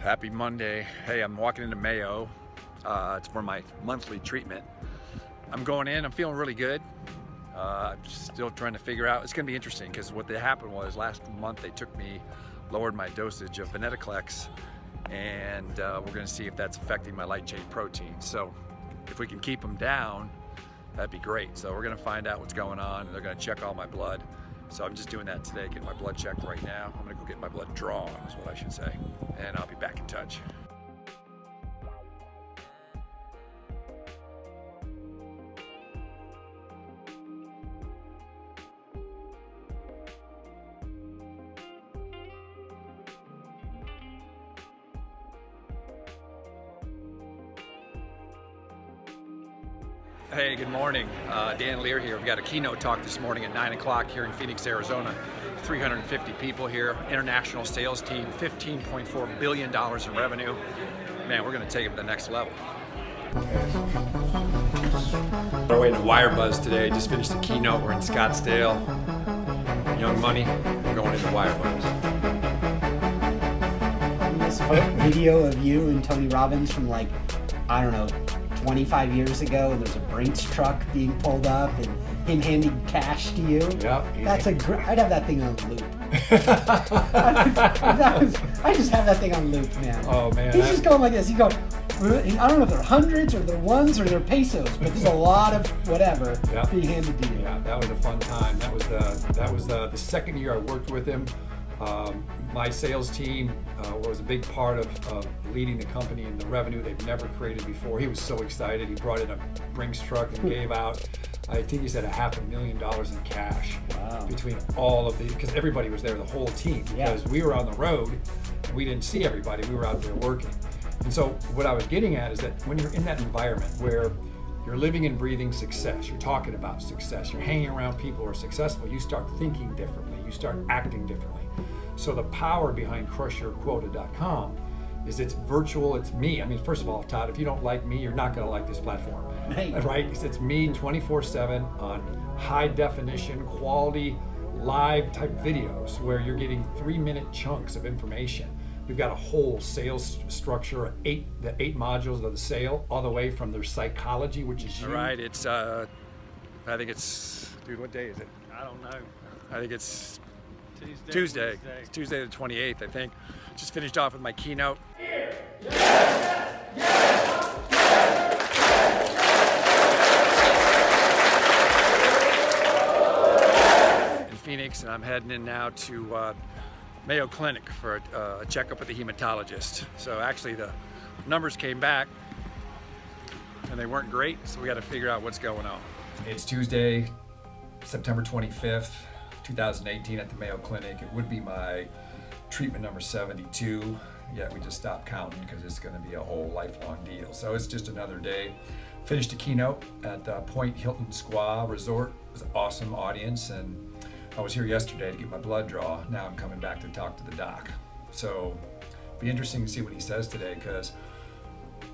Happy Monday. Hey, I'm walking into Mayo. It's for my monthly treatment. I'm going in, I'm feeling really good. I'm still trying to figure out, it's gonna be interesting because what happened was last month they lowered my dosage of venetoclax, and we're gonna see if that's affecting my light chain proteins. So if we can keep them down, that'd be great. So we're gonna find out what's going on, and they're gonna check all my blood. So I'm just doing that today, getting my blood checked right now. I'm gonna go get my blood drawn, is what I should say, and I'll be back in touch. Hey, good morning. Dan Lier here. We've got a keynote talk this morning at 9 o'clock here in Phoenix, Arizona. 350 people here, international sales team, $15.4 billion in revenue. Man, we're gonna take it to the next level. We're waiting to Wirebuzz today. Just finished the keynote. We're in Scottsdale. Young Money, we're going into Wirebuzz. This video of you and Tony Robbins from like, I don't know, 25 years ago, and there's a Brinks truck being pulled up and him handing cash to you. Yeah. That's I'd have that thing on loop. I just have that thing on loop, man. Oh man. He's just going like this. He's going, I don't know if they're hundreds or they're ones or they're pesos, but there's a lot of whatever being handed to you. Yeah, that was a fun time. That was the second year I worked with him. My sales team was a big part of leading the company and the revenue they've never created before. He was so excited. He brought in a Brinks truck and gave out, I think he said $500,000 in cash. Wow. Between all of because everybody was there, the whole team, because we were on the road and we didn't see everybody. We were out there working. And so what I was getting at is that when you're in that environment where you're living and breathing success, you're talking about success, you're hanging around people who are successful, you start thinking differently, you start acting differently. So the power behind crushyourquota.com is it's virtual, it's me. I mean, first of all, Todd, if you don't like me, you're not gonna like this platform, right? It's me 24/7 on high definition, quality, live type videos where you're getting 3-minute chunks of information. We've got a whole sales structure, the 8 modules of the sale, all the way from their psychology, which is you. All right, it's, I think it's, dude, what day is it? I don't know. I think it's Tuesday. It's Tuesday the 28th, I think. Just finished off with my keynote. In Phoenix, and I'm heading in now to Mayo Clinic for a checkup with the hematologist. So actually the numbers came back and they weren't great, so we got to figure out what's going on. It's Tuesday, September 25th. 2018 at the Mayo Clinic. It would be my treatment number 72, yet we just stopped counting because it's going to be a whole lifelong deal. So it's just another day. Finished a keynote at Point Hilton Squaw Resort. It was an awesome audience, and I was here yesterday to get my blood draw. Now I'm coming back to talk to the doc. So it'll be interesting to see what he says today, because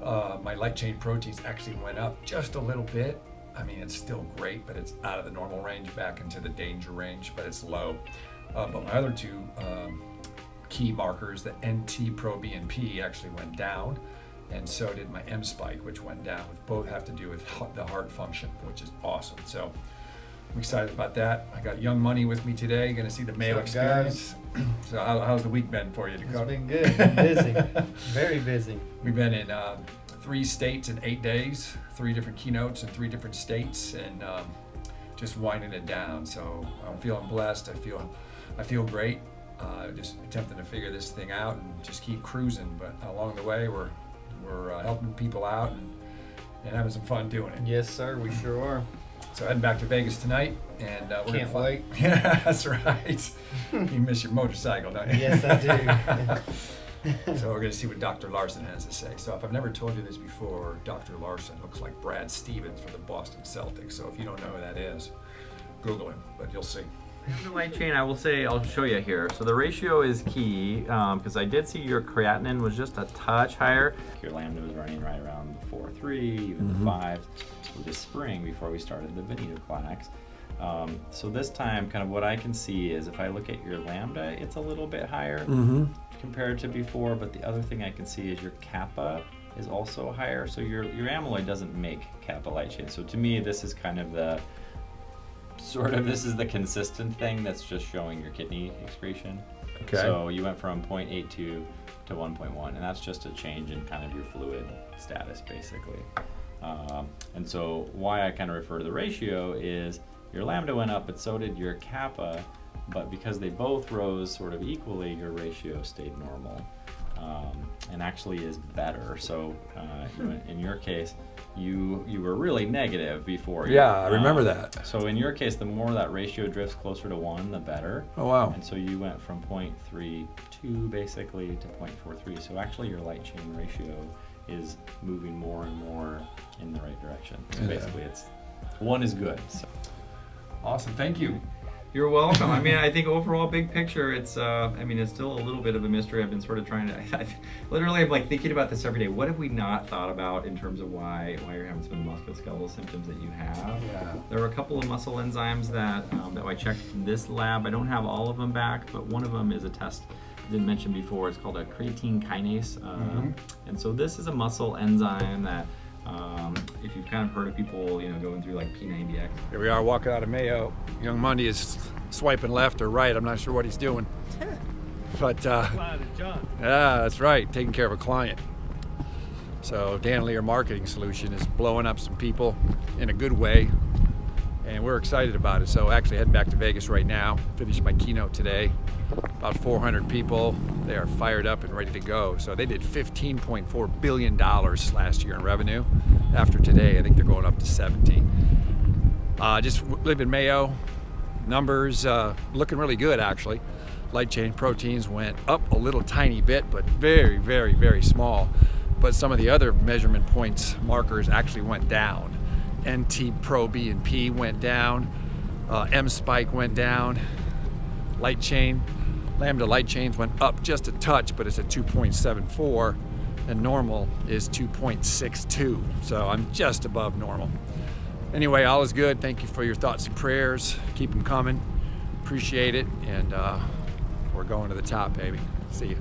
my light chain proteins actually went up just a little bit. I mean, it's still great, but it's out of the normal range, back into the danger range, but it's low. But my other two key markers, the NT-proBNP, actually went down, and so did my M-spike, which went down, which both have to do with the heart function, which is awesome. So I'm excited about that. I got Young Money with me today, gonna see the Mayo experience. So how's the week been for you, Dakota? It's been good, been busy, very busy. We've been in 3 states in 8 days, 3 different keynotes in 3 different states, and just winding it down. So I'm feeling blessed. I feel great. Just attempting to figure this thing out and just keep cruising. But along the way, we're helping people out and having some fun doing it. Yes, sir, we sure are. So heading back to Vegas tonight, and we're Can't wait. Yeah, that's right. You miss your motorcycle, don't you? Yes, I do. So we're going to see what Dr. Larson has to say. So if I've never told you this before, Dr. Larson looks like Brad Stevens for the Boston Celtics. So if you don't know who that is, Google him, but you'll see. The light chain, I will say, I'll show you here. So the ratio is key, because I did see your creatinine was just a touch higher. Your lambda was running right around the 4.3, even the 5 this spring before we started the venetoclax. So this time, kind of what I can see is if I look at your lambda, it's a little bit higher. compared to before, but the other thing I can see is your kappa is also higher. So your amyloid doesn't make kappa light chain. So to me, this is kind of this is the consistent thing that's just showing your kidney excretion. Okay. So you went from 0.82 to 1.1, and that's just a change in kind of your fluid status, basically. And so why I kind of refer to the ratio is your lambda went up, but so did your kappa, but because they both rose sort of equally, your ratio stayed normal, and actually is better. So in your case, you were really negative before. Yeah, I remember that. So in your case, the more that ratio drifts closer to 1, the better. Oh, wow. And so you went from 0.32 basically to 0.43. So actually your light chain ratio is moving more and more in the right direction. So basically it's 1 is good. So. Awesome, thank you. You're welcome. I mean, I think overall, big picture, it's it's still a little bit of a mystery. I've been sort of trying to, literally, I'm like thinking about this every day. What have we not thought about in terms of why you're having some of the musculoskeletal symptoms that you have? Yeah. There are a couple of muscle enzymes that I checked in this lab. I don't have all of them back, but one of them is a test I didn't mention before. It's called a creatine kinase. And so this is a muscle enzyme that if you've kind of heard of people, going through like P90X. Here we are walking out of Mayo. Young Monday is swiping left or right. I'm not sure what he's doing. But yeah, that's right, taking care of a client. So Dan Lier Marketing Solution is blowing up some people in a good way, and we're excited about it. So actually heading back to Vegas right now. Finished my keynote today. About 400 people. They are fired up and ready to go. So they did $15.4 billion last year in revenue. After today, I think they're going up to 17. Just live in Mayo. Numbers looking really good, actually. Light chain proteins went up a little tiny bit, but very, very, very small. But some of the other measurement points, markers, actually went down. NT-proBNP went down. M-spike went down. Light chain, lambda light chains went up just a touch, but it's at 2.74, and normal is 2.62. So I'm just above normal. Anyway, all is good. Thank you for your thoughts and prayers. Keep them coming. Appreciate it. And we're going to the top, baby. See you.